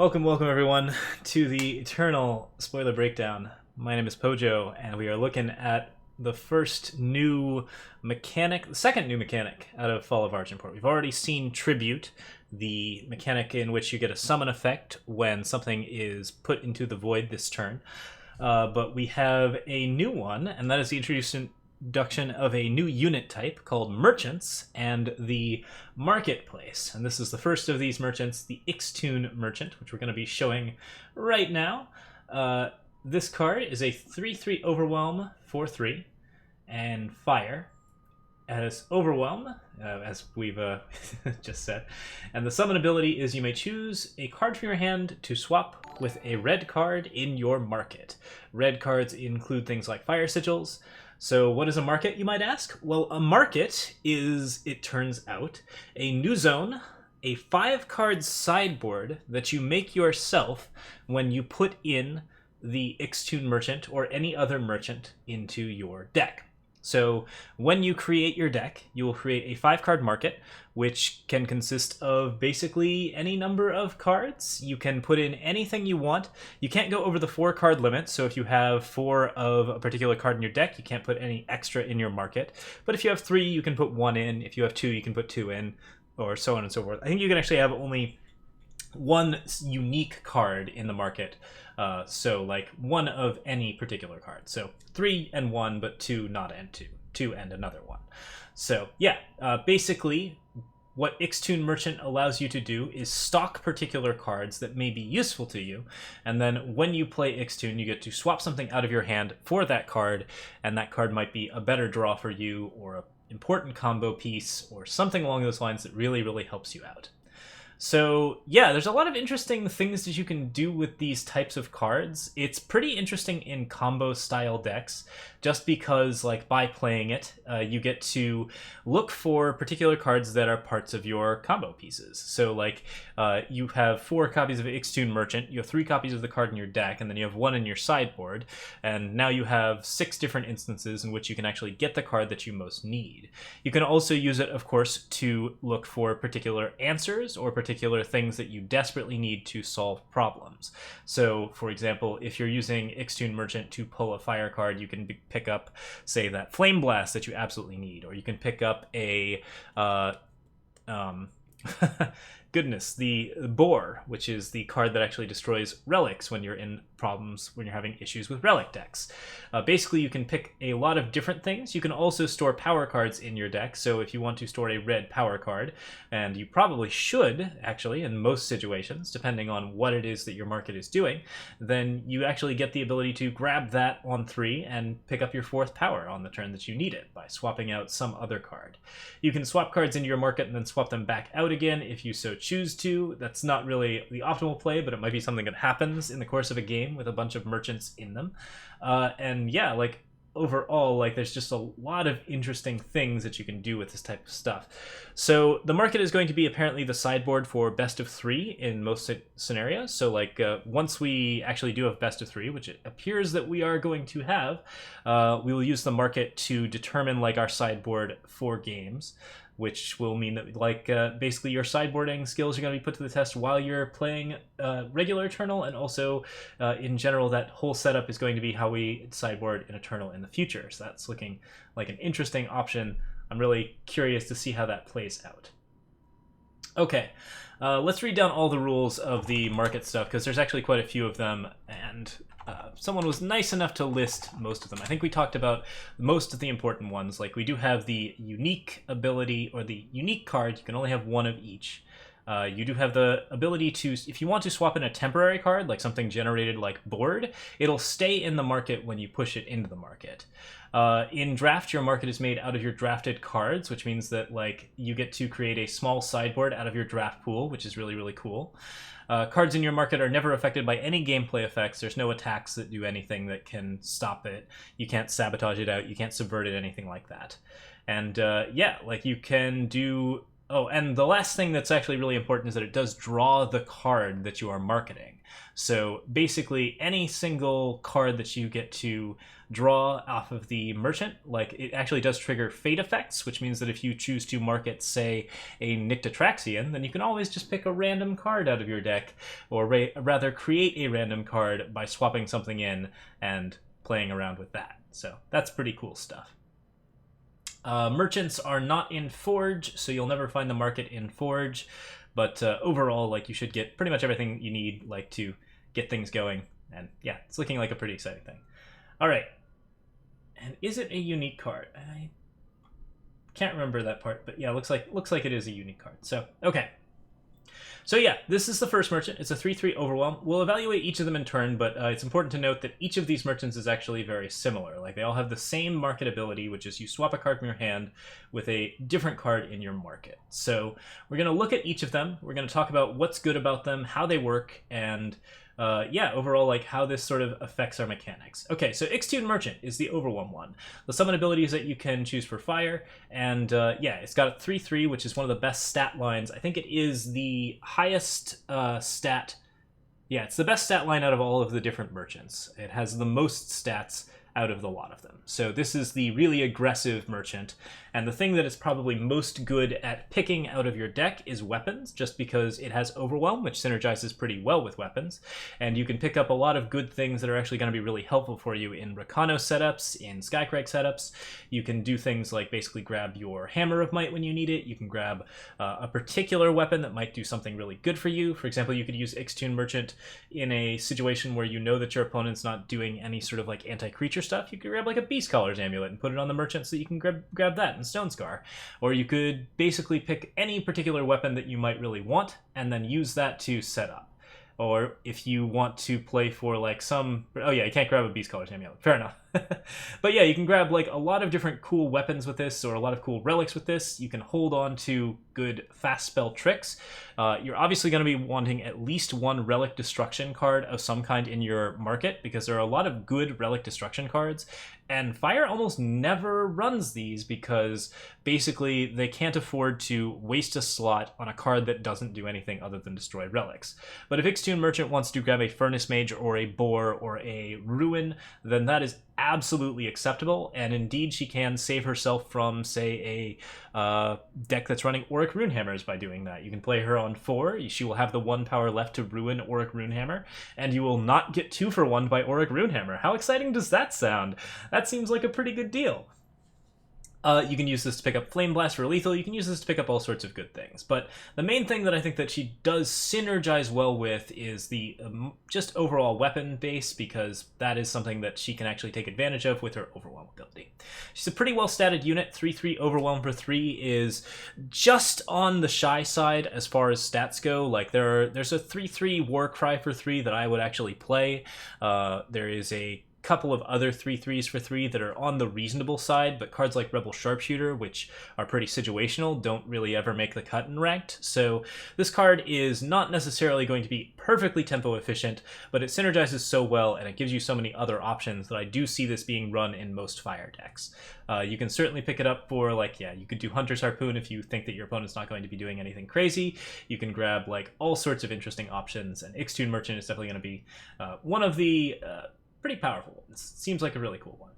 Welcome everyone to the Eternal Spoiler Breakdown. My name is Pojo, and we are looking at the second new mechanic out of Fall of Argenport. We've already seen Tribute, the mechanic in which you get a summon effect when something is put into the void this turn. But we have a new one, and that is the introduction of a new unit type called Merchants and the Marketplace. And this is the first of these merchants, the Ixtun Merchant, which we're going to be showing right now. This card is a 3/3 Overwhelm, 4/3, and Fire. It has Overwhelm, as we've just said. And the summon ability is you may choose a card from your hand to swap with a red card in your market. Red cards include things like Fire Sigils. So what is a market, you might ask? Well, a market is, it turns out, a new zone, a 5-card sideboard that you make yourself when you put in the Ixtun Merchant or any other merchant into your deck. So when you create your deck, you will create a 5-card market, which can consist of basically any number of cards. You can put in anything you want. You can't go over the 4-card limit, so if you have 4 of a particular card in your deck, you can't put any extra in your market. But if you have 3, you can put 1 in. If you have 2, you can put 2 in, or so on and so forth. I think you can actually have only one unique card in the market, so like one of any particular card. So 3 and 1, but 2 not and 2. 2 and another 1. So yeah, basically what Ixtun Merchant allows you to do is stock particular cards that may be useful to you, and then when you play Ixtun, you get to swap something out of your hand for that card, and that card might be a better draw for you, or an important combo piece, or something along those lines that really, really helps you out. So yeah, there's a lot of interesting things that you can do with these types of cards. It's pretty interesting in combo style decks, just because like by playing it, you get to look for particular cards that are parts of your combo pieces. So like you have 4 copies of Ixtun Merchant, you have 3 copies of the card in your deck, and then you have 1 in your sideboard, and now you have 6 different instances in which you can actually get the card that you most need. You can also use it, of course, to look for particular answers or particular things that you desperately need to solve problems. So, for example, if you're using Ixtun Merchant to pull a fire card, you can pick up, say, that Flame Blast that you absolutely need, or you can pick up a goodness, the Boar, which is the card that actually destroys relics when you're in problems, when you're having issues with relic decks. Basically, you can pick a lot of different things. You can also store power cards in your deck, so if you want to store a red power card, and you probably should, actually, in most situations, depending on what it is that your market is doing, then you actually get the ability to grab that on 3 and pick up your 4th power on the turn that you need it by swapping out some other card. You can swap cards into your market and then swap them back out again if you so choose to. That's not really the optimal play, but it might be something that happens in the course of a game with a bunch of merchants in them. And yeah, like overall, like there's just a lot of interesting things that you can do with this type of stuff. So the market is going to be apparently the sideboard for best of 3 in most scenarios. So like once we actually do have best of 3, which it appears that we are going to have, we will use the market to determine like our sideboard for games, which will mean that like basically your sideboarding skills are going to be put to the test while you're playing regular Eternal, and also in general that whole setup is going to be how we sideboard in Eternal in the future. So that's looking like an interesting option. I'm really curious to see how that plays out. Okay, let's read down all the rules of the market stuff, because there's actually quite a few of them, and someone was nice enough to list most of them. I think we talked about most of the important ones. Like we do have the unique ability, or the unique card, you can only have 1 of each. You do have the ability to, if you want to swap in a temporary card, like something generated like Board, it'll stay in the market when you push it into the market. In draft, your market is made out of your drafted cards, which means that like you get to create a small sideboard out of your draft pool, which is really, really cool. Cards in your market are never affected by any gameplay effects. There's no attacks that do anything that can stop it. You can't sabotage it out. You can't subvert it, anything like that. And yeah, like you can do Oh, and the last thing that's actually really important is that it does draw the card that you are marketing. So basically, any single card that you get to draw off of the merchant, like it actually does trigger fate effects, which means that if you choose to market, say, a Nyctotraxian, then you can always just pick a random card out of your deck, or rather create a random card by swapping something in and playing around with that. So that's pretty cool stuff. Merchants are not in Forge, so you'll never find the market in Forge, but overall, like, you should get pretty much everything you need, like, to get things going, and yeah, it's looking like a pretty exciting thing. All right, and is it a unique card? I can't remember that part, but yeah, looks like it is a unique card. So okay. So yeah, this is the first merchant. It's a 3/3 Overwhelm. We'll evaluate each of them in turn, but it's important to note that each of these merchants is actually very similar. Like, they all have the same market ability, which is you swap a card from your hand with a different card in your market. So we're going to look at each of them. We're going to talk about what's good about them, how they work, and yeah, overall, like, how this sort of affects our mechanics. Okay, so Ixtune Merchant is the Overwhelm one. The summon abilities that you can choose for fire, and yeah, it's got a 3/3, which is one of the best stat lines. I think it is the highest stat. Yeah, it's the best stat line out of all of the different merchants. It has the most stats out of the lot of them. So this is the really aggressive merchant, and the thing that is probably most good at picking out of your deck is weapons, just because it has Overwhelm, which synergizes pretty well with weapons, and you can pick up a lot of good things that are actually going to be really helpful for you in Rakano setups, in Skycrag setups. You can do things like basically grab your Hammer of Might when you need it. You can grab a particular weapon that might do something really good for you. For example, you could use Ixtune Merchant in a situation where you know that your opponent's not doing any sort of like anti-creature stuff. You could grab like a Beast Caller's Amulet and put it on the merchant so that you can grab that and Stone Scar. Or you could basically pick any particular weapon that you might really want and then use that to set up. Or if you want to play for like some... Oh yeah, you can't grab a Beast Caller's Amulet. Fair enough. But yeah, you can grab like a lot of different cool weapons with this, or a lot of cool relics with this. You can hold on to good fast spell tricks. You're obviously going to be wanting at least one Relic Destruction card of some kind in your market, because there are a lot of good Relic Destruction cards, and Fire almost never runs these because basically they can't afford to waste a slot on a card that doesn't do anything other than destroy relics. But if Ixtune Merchant wants to grab a Furnace Mage or a Boar or a Ruin, then that is absolutely acceptable, and indeed she can save herself from, say, a deck that's running Auric Runehammers by doing that. You can play her on 4, she will have the 1 power left to ruin Auric Runehammer, and you will not get 2 for 1 by Auric Runehammer. How exciting does that sound? That seems like a pretty good deal. You can use this to pick up Flame Blast for lethal. You can use this to pick up all sorts of good things. But the main thing that I think that she does synergize well with is the just overall weapon base, because that is something that she can actually take advantage of with her Overwhelm ability. She's a pretty well-statted unit. 3/3 Overwhelm for 3 is just on the shy side as far as stats go. Like, there's a 3/3 Warcry for 3 that I would actually play. There is a couple of other 3/3s for 3 that are on the reasonable side, but cards like Rebel Sharpshooter, which are pretty situational, don't really ever make the cut in ranked. So this card is not necessarily going to be perfectly tempo efficient, but it synergizes so well and it gives you so many other options that I do see this being run in most Fire decks. You can certainly pick it up for, like, yeah, you could do Hunter's Harpoon if you think that your opponent's not going to be doing anything crazy. You can grab like all sorts of interesting options, and Ixtune Merchant is definitely going to be one of the pretty powerful ones. Seems like a really cool one.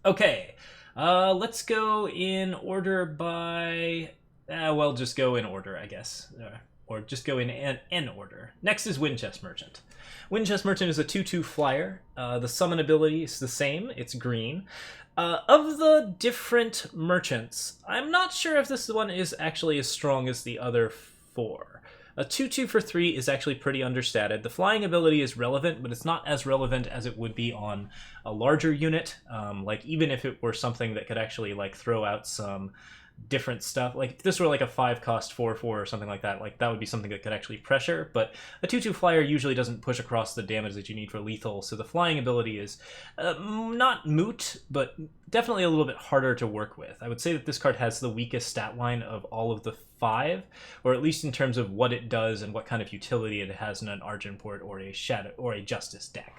Okay, let's go in order by... well, just go in order, I guess. Or just go in N order. Next is Windchest Merchant. Windchest Merchant is a 2/2 flyer. The summon ability is the same. It's green. Of the different merchants, I'm not sure if this one is actually as strong as the other 4. A 2/2 for 3 is actually pretty understated. The flying ability is relevant, but it's not as relevant as it would be on a larger unit. Like, even if it were something that could actually like throw out some different stuff, like if this were like a 5-cost 4/4 or something like that would be something that could actually pressure. But a 2/2 flyer usually doesn't push across the damage that you need for lethal, so the flying ability is not moot, but definitely a little bit harder to work with. I would say that this card has the weakest stat line of all of the 5, or at least in terms of what it does and what kind of utility it has in an Argent Port or a Shadow or a Justice deck.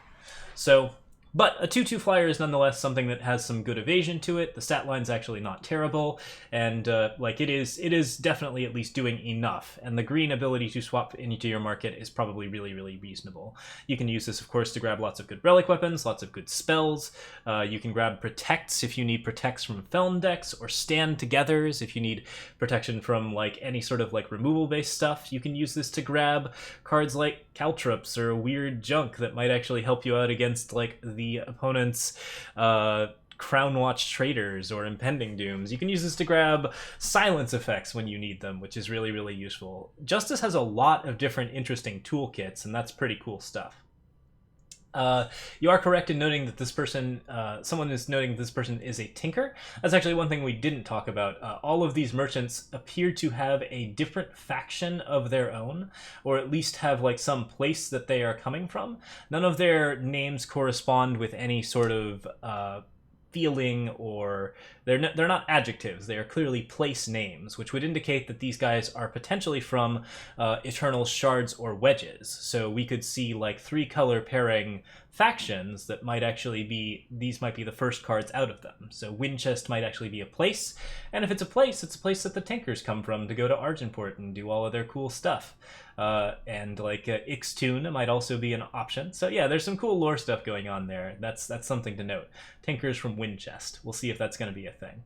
So But a 2/2 flyer is nonetheless something that has some good evasion to it. The stat line's actually not terrible, and like it is definitely at least doing enough. And the green ability to swap into your market is probably really, really reasonable. You can use this, of course, to grab lots of good relic weapons, lots of good spells. You can grab protects if you need protects from Feln decks, or stand togethers if you need protection from like any sort of like removal-based stuff. You can use this to grab cards like caltrops or weird junk that might actually help you out against like the opponent's Crown Watch Traders or Impending Dooms. You can use this to grab silence effects when you need them, which is really, really useful. Justice has a lot of different interesting toolkits, and that's pretty cool stuff. You are correct in noting that this person, someone is noting that this person is a tinker. That's actually one thing we didn't talk about. All of these merchants appear to have a different faction of their own, or at least have like some place that they are coming from. None of their names correspond with any sort of feeling, or they're not adjectives. They are clearly place names, which would indicate that these guys are potentially from Eternal Shards or Wedges. So we could see like 3-color pairing factions that might actually be, these might be the first cards out of them. So Winchest might actually be a place, and if it's a place that the Tinkers come from to go to Argenport and do all of their cool stuff. And like Ixtun might also be an option. So yeah, there's some cool lore stuff going on there. That's something to note. Tinkers from Winchest. We'll see if that's going to be a thing.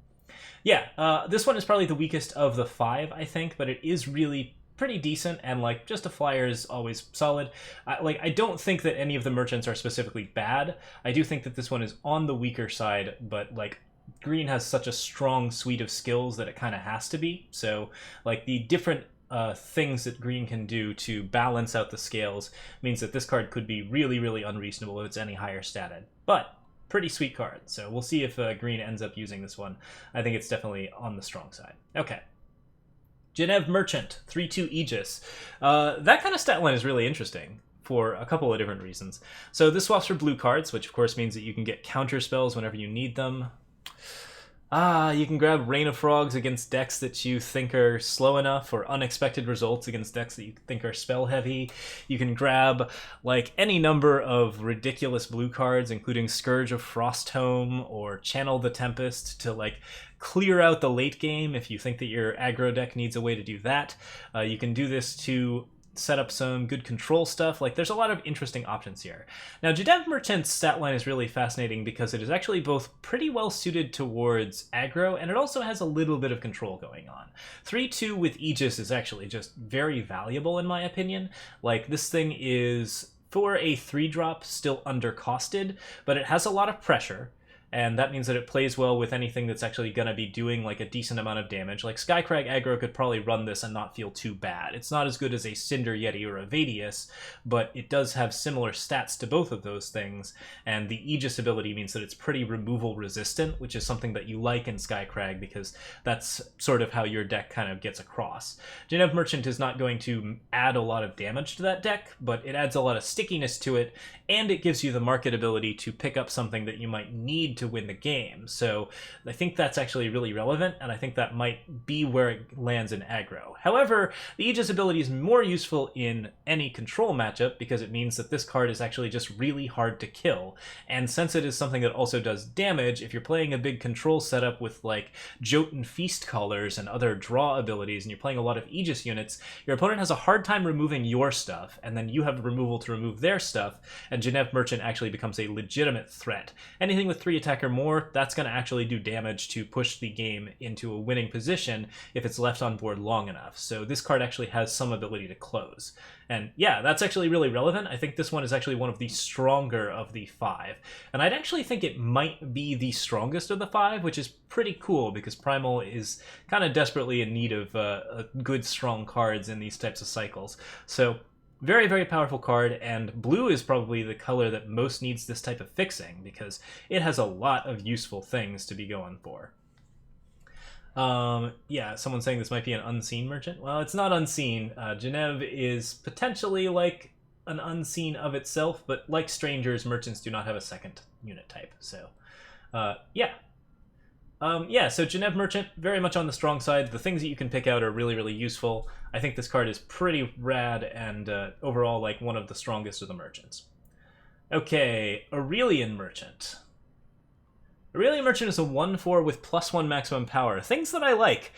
Yeah, this one is probably the weakest of the 5, I think, but it is really pretty decent, and like just a flyer is always solid. I don't think that any of the merchants are specifically bad. I do think that this one is on the weaker side, but like green has such a strong suite of skills that it kind of has to be. So like the different things that green can do to balance out the scales means that this card could be really, really unreasonable if it's any higher statted. But pretty sweet card. So we'll see if green ends up using this one. I think it's definitely on the strong side. Okay. Genev Merchant, 3/2 Aegis. That kind of stat line is really interesting for a couple of different reasons. So this swaps for blue cards, which of course means that you can get counter spells whenever you need them. You can grab Rain of Frogs against decks that you think are slow enough, or unexpected results against decks that you think are spell heavy. You can grab like any number of ridiculous blue cards, including Scourge of Frostholm or Channel the Tempest, to like clear out the late game if you think that your aggro deck needs a way to do that. You can do this to set up some good control stuff. Like, there's a lot of interesting options here. Now, Genev Merchant's stat line is really fascinating because it is actually both pretty well suited towards aggro, and it also has a little bit of control going on. 3/2 with Aegis is actually just very valuable in my opinion. Like, this thing is, for a 3-drop, still undercosted, but it has a lot of pressure. And that means that it plays well with anything that's actually going to be doing like a decent amount of damage. Like Skycrag aggro could probably run this and not feel too bad. It's not as good as a Cinder Yeti or a Vadius, but it does have similar stats to both of those things. And the Aegis ability means that it's pretty removal resistant, which is something that you like in Skycrag because that's sort of how your deck kind of gets across. Genev Merchant is not going to add a lot of damage to that deck, but it adds a lot of stickiness to it, and it gives you the market ability to pick up something that you might need to win the game. So I think that's actually really relevant, and I think that might be where it lands in aggro. However, the Aegis ability is more useful in any control matchup because it means that this card is actually just really hard to kill. And since it is something that also does damage, if you're playing a big control setup with like Jotun Feast Callers and other draw abilities, and you're playing a lot of Aegis units, your opponent has a hard time removing your stuff, and then you have removal to remove their stuff, and Genev Merchant actually becomes a legitimate threat. Anything with 3 attack or more, that's going to actually do damage to push the game into a winning position if it's left on board long enough. So this card actually has some ability to close. And yeah, that's actually really relevant. I think this one is actually one of the stronger of the 5. And I'd actually think it might be the strongest of the 5, which is pretty cool because Primal is kind of desperately in need of good, strong cards in these types of cycles. So very, very powerful card, and blue is probably the color that most needs this type of fixing because it has a lot of useful things to be going for. Yeah, someone's saying this might be an unseen merchant. Well, it's not unseen. Genev is potentially like an unseen of itself, but like strangers, merchants do not have a second unit type. So, yeah. Yeah, so Genev Merchant, very much on the strong side. The things that you can pick out are really, really useful. I think this card is pretty rad and overall like one of the strongest of the merchants. Okay, Aurelian Merchant. Aurelian Merchant is a 1/4 with +1 maximum power. Things that I like.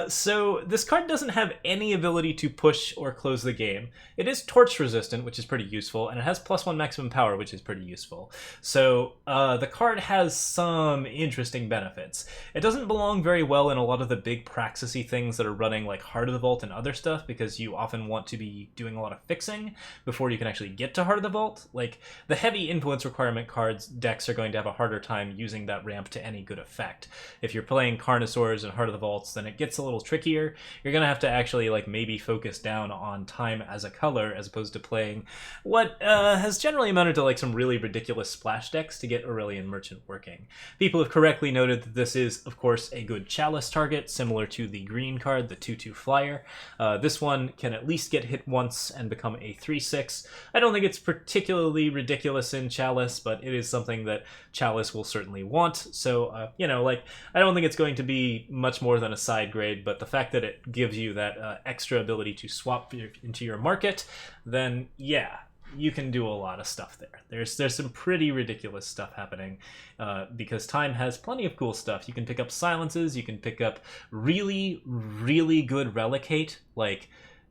So this card doesn't have any ability to push or close the game. It is torch resistant, which is pretty useful, and it has +1 maximum power, which is pretty useful. So the card has some interesting benefits. It doesn't belong very well in a lot of the big praxisy things that are running like Heart of the Vault and other stuff, because you often want to be doing a lot of fixing before you can actually get to Heart of the Vault. Like the heavy influence requirement cards decks are going to have a harder time using that ramp to any good effect. If you're playing Carnosaurs and Heart of the Vaults, then it gets a little trickier. You're gonna have to actually like maybe focus down on time as a color as opposed to playing what has generally amounted to like some really ridiculous splash decks to get Aurelian Merchant working. People have correctly noted that this is, of course, a good Chalice target, similar to the green card, the 2/2 flyer. This one can at least get hit once and become a 3/6. I don't think it's particularly ridiculous in Chalice, but it is something that Chalice will certainly want. So, you know, like, I don't think it's going to be much more than a side grade, but the fact that it gives you that extra ability to swap into your market, then yeah, you can do a lot of stuff there. There's some pretty ridiculous stuff happening because Time has plenty of cool stuff. You can pick up silences, you can pick up really, really good Relicate. Like,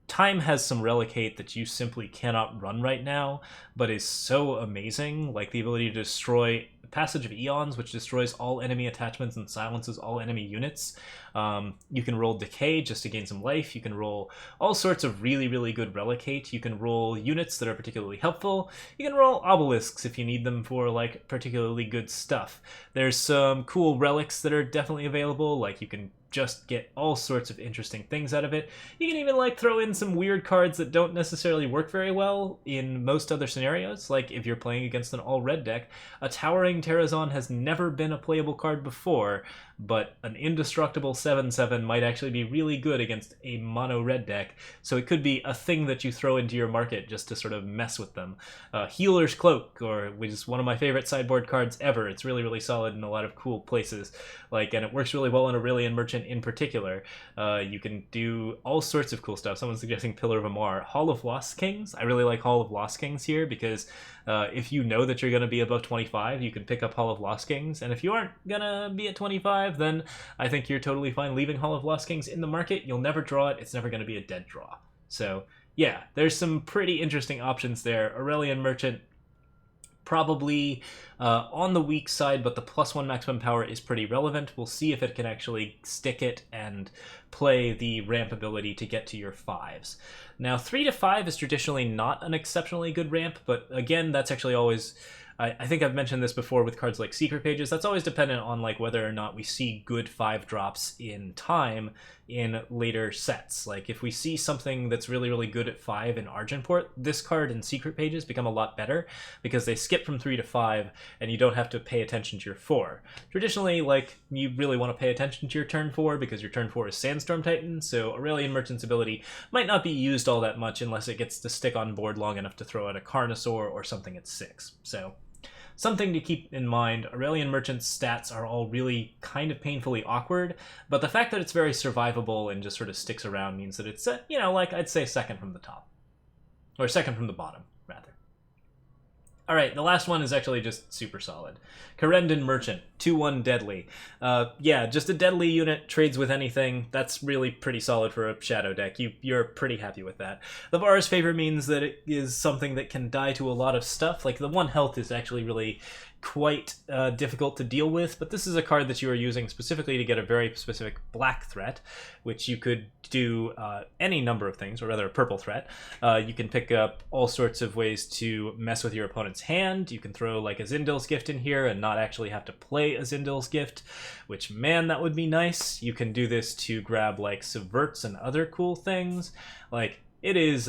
Time has some Relicate that you simply cannot run right now, but is so amazing. Like the ability to destroy Passage of Eons, which destroys all enemy attachments and silences all enemy units. You can roll Decay just to gain some life. You can roll all sorts of really, really good Relicate. You can roll units that are particularly helpful. You can roll Obelisks if you need them for like particularly good stuff. There's some cool relics that are definitely available, like you can just get all sorts of interesting things out of it. You can even like throw in some weird cards that don't necessarily work very well in most other scenarios. Like if you're playing against an all-red deck, a Towering Terrazon has never been a playable card before, but an Indestructible 7/7 might actually be really good against a mono-red deck, so it could be a thing that you throw into your market just to sort of mess with them. Healer's Cloak, which is one of my favorite sideboard cards ever. It's really, really solid in a lot of cool places, like, and it works really well in Aurelian Merchant in particular. You can do all sorts of cool stuff. Someone's suggesting Pillar of Amar. Hall of Lost Kings. I really like Hall of Lost Kings here because if you know that you're going to be above 25, you can pick up Hall of Lost Kings, and if you aren't going to be at 25, then I think you're totally fine leaving Hall of Lost Kings in the market. You'll never draw it. It's never going to be a dead draw. So yeah, there's some pretty interesting options there. Aurelian Merchant, probably on the weak side, but the +1 maximum power is pretty relevant. We'll see if it can actually stick it and play the ramp ability to get to your 5s. Now, 3 to 5 is traditionally not an exceptionally good ramp, but again, that's actually always... I think I've mentioned this before with cards like Secret Pages. That's always dependent on like whether or not we see good 5 drops in Time in later sets. Like if we see something that's really, really good at 5 in Argenport, this card and Secret Pages become a lot better because they skip from 3 to 5 and you don't have to pay attention to your 4. Traditionally, like, you really want to pay attention to your turn 4 because your turn 4 is Sandstorm Titan, so Aurelian Merchant's ability might not be used all that much unless it gets to stick on board long enough to throw out a Carnosaur or something at 6. So something to keep in mind. Aurelian Merchant's stats are all really kind of painfully awkward, but the fact that it's very survivable and just sort of sticks around means that it's, you know, like, I'd say second from the top. Or second from the bottom, rather. Alright, the last one is actually just super solid. Corendon Merchant, 2/1 deadly. Yeah, just a deadly unit, trades with anything. That's really pretty solid for a shadow deck. You're pretty happy with that. The Var's Favor means that it is something that can die to a lot of stuff. Like, the 1 health is actually really quite difficult to deal with, but this is a card that you are using specifically to get a very specific black threat, which you could do any number of things, or rather a purple threat. You can pick up all sorts of ways to mess with your opponent's hand. You can throw like a Zindil's Gift in here and not actually have to play a Zindil's Gift, which, man, that would be nice. You can do this to grab like Subverts and other cool things. Like, it is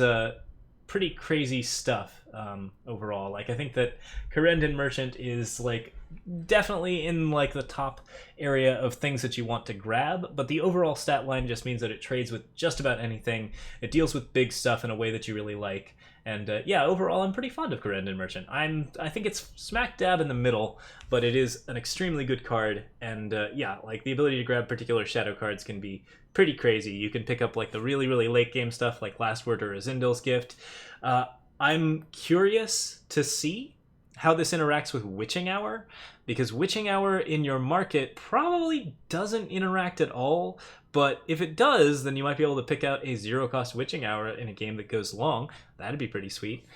pretty crazy stuff overall. Like, I think that Corendon Merchant is like definitely in like the top area of things that you want to grab, but the overall stat line just means that it trades with just about anything. It deals with big stuff in a way that you really like. And yeah, overall, I'm pretty fond of Corendon Merchant. I think it's smack dab in the middle, but it is an extremely good card. And yeah, like, the ability to grab particular shadow cards can be pretty crazy. You can pick up like the really, really late game stuff like Last Word or a Zindil's Gift. I'm curious to see how this interacts with Witching Hour, because Witching Hour in your market probably doesn't interact at all, but if it does, then you might be able to pick out a zero-cost Witching Hour in a game that goes long. That'd be pretty sweet.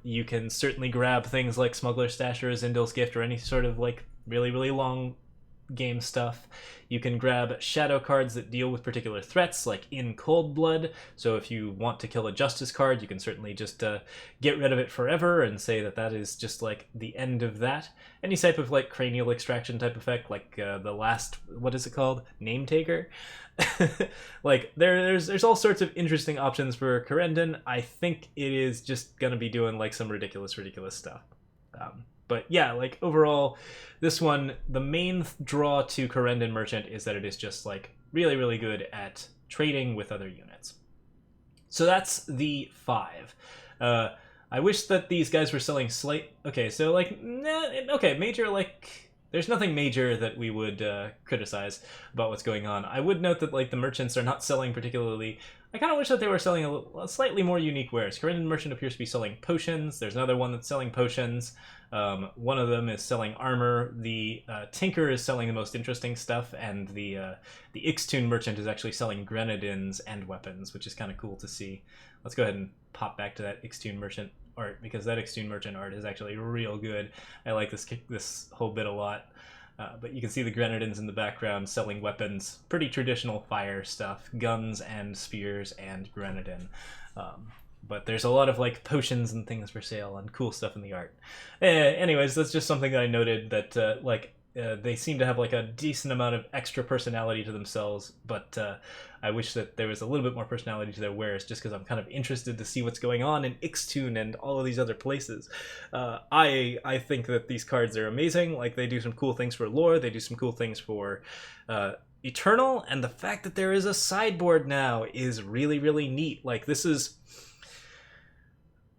You can certainly grab things like Smuggler's Stash or Zindil's Gift or any sort of like really, really long game stuff. You can grab shadow cards that deal with particular threats, like In Cold Blood. So if you want to kill a Justice card, you can certainly just get rid of it forever and say that that is just like the end of that. Any type of like cranial extraction type effect, like the last, what is it called? Name Taker. Like there's all sorts of interesting options for Corendon. I think it is just gonna be doing like some ridiculous stuff. But yeah, like overall, this one, the main draw to Corendon Merchant is that it is just like really, really good at trading with other units. So that's the 5. I wish that these guys were selling okay, so like, okay, major, like, there's nothing major that we would criticize about what's going on. I would note that like the merchants are not selling particularly. I kind of wish that they were selling a slightly more unique wares. Corendon Merchant appears to be selling potions. There's another one that's selling potions. One of them is selling armor. The Tinker is selling the most interesting stuff, and the Ixtun Merchant is actually selling grenadines and weapons, which is kind of cool to see. Let's go ahead and pop back to that Ixtun Merchant art, because that Ixtun Merchant art is actually real good. I like this whole bit a lot. But you can see the grenadines in the background selling weapons, pretty traditional fire stuff, guns and spears and grenadine. But there's a lot of like potions and things for sale and cool stuff in the art. Anyways, that's just something that I noted, that they seem to have like a decent amount of extra personality to themselves, but I wish that there was a little bit more personality to their wares, just because I'm kind of interested to see what's going on in Ixtun and all of these other places. I think that these cards are amazing. Like, they do some cool things for lore, they do some cool things for Eternal, and the fact that there is a sideboard now is really, really neat. Like, this is...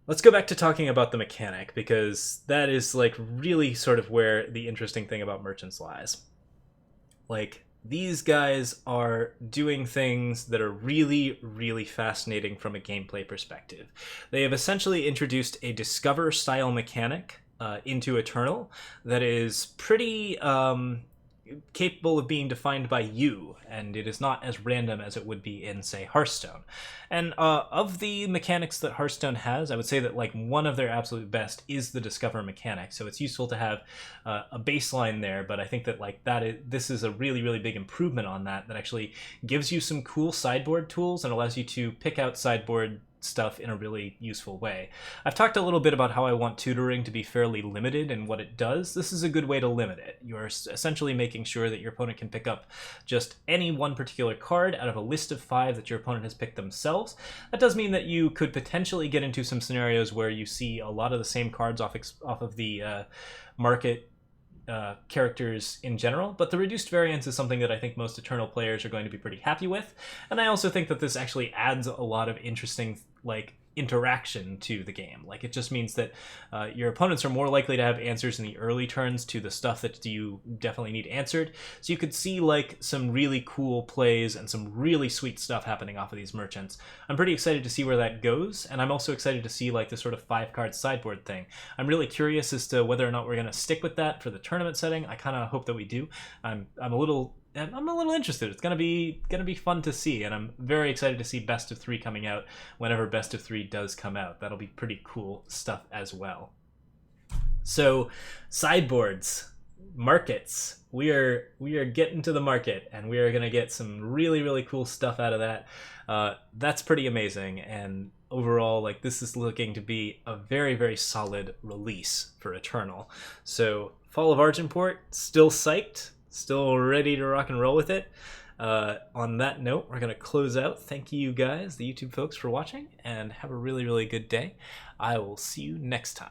Let's go back to talking about the mechanic, because that is like really sort of where the interesting thing about merchants lies. Like, these guys are doing things that are really, really fascinating from a gameplay perspective. They have essentially introduced a Discover style mechanic into Eternal that is pretty capable of being defined by you, and it is not as random as it would be in, say, Hearthstone. And of the mechanics that Hearthstone has, I would say that like one of their absolute best is the Discover mechanic. So it's useful to have a baseline there, but I think that like this is a really, really big improvement on that actually gives you some cool sideboard tools and allows you to pick out sideboard stuff in a really useful way. I've talked a little bit about how I want tutoring to be fairly limited in what it does. This is a good way to limit it. You're essentially making sure that your opponent can pick up just any one particular card out of a list of 5 that your opponent has picked themselves. That does mean that you could potentially get into some scenarios where you see a lot of the same cards off of the market characters in general, but the reduced variance is something that I think most Eternal players are going to be pretty happy with, and I also think that this actually adds a lot of interesting like interaction to the game. Like, it just means that your opponents are more likely to have answers in the early turns to the stuff that you definitely need answered, so you could see like some really cool plays and some really sweet stuff happening off of these merchants. I'm pretty excited to see where that goes, and I'm also excited to see like the sort of 5-card sideboard thing. I'm really curious as to whether or not we're going to stick with that for the tournament setting. I kind of hope that we do. I'm a little interested. It's gonna be fun to see, and I'm very excited to see Best of 3 coming out whenever Best of 3 does come out. That'll be pretty cool stuff as well. So, sideboards, markets. We are getting to the market, and we are gonna get some really, really cool stuff out of that. That's pretty amazing, and overall, like, this is looking to be a very, very solid release for Eternal. So, Fall of Argenport, still psyched. Still ready to rock and roll with it. On that note, we're going to close out. Thank you guys, the YouTube folks, for watching, and have a really, really good day. I will see you next time.